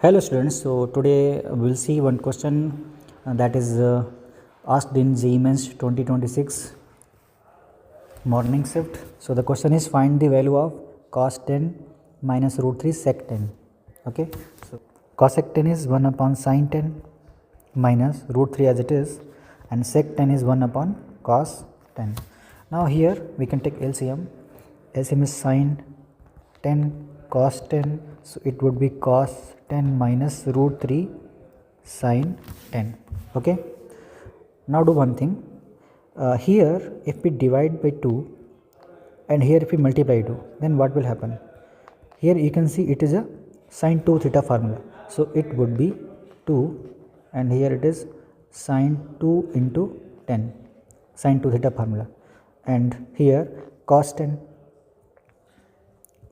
Hello students, so today we'll see one question that is asked in JEE Mains 2026 morning shift. So the question is, find the value of cos 10 minus root 3 sec 10. Okay, so cosec 10 is 1 upon sin 10 minus root 3 as it is, and sec 10 is 1 upon cos 10. Now here we can take LCM. LCM is sin 10 cos 10, so it would be cos 10 minus root 3 sin 10. Okay, now do one thing. Here if we divide by 2 and here if we multiply 2, then what will happen? Here you can see it is a sin 2 theta formula, so it would be 2, and here it is sin 2 into 10, sin 2 theta formula, and here cos 10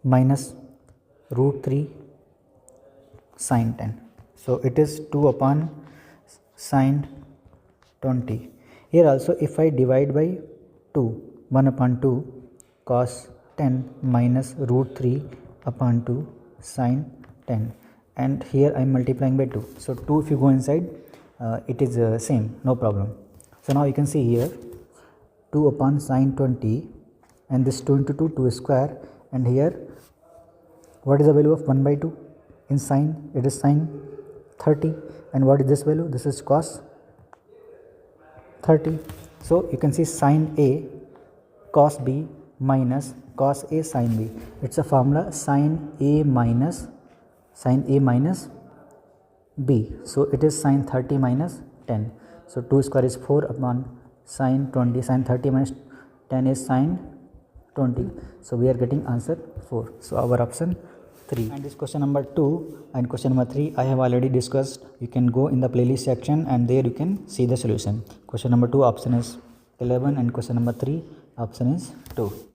minus root 3 sin 10, so it is 2 upon sin 20. Here also if I divide by 2, 1 upon 2 cos 10 minus root 3 upon 2 sin 10, and here I am multiplying by 2, so 2 if you go inside it is same, no problem. So now you can see here 2 upon sin 20, and this 2 into 2, 2 square, and here what is the value of 1 by 2 in sin? It is sin 30, and what is this value? This is cos 30. So you can see sin A cos B minus cos A sin B. It's a formula sin A minus B. So it is sin 30 minus 10. So 2 square is 4 upon sin 20. Sin 30 minus 10 is sin 20. So we are getting answer 4. So our option 3. And this question number 2 and question number 3 I have already discussed. You can go in the playlist section and there you can see the solution. Question number 2 option is 11 and question number 3 option is 2.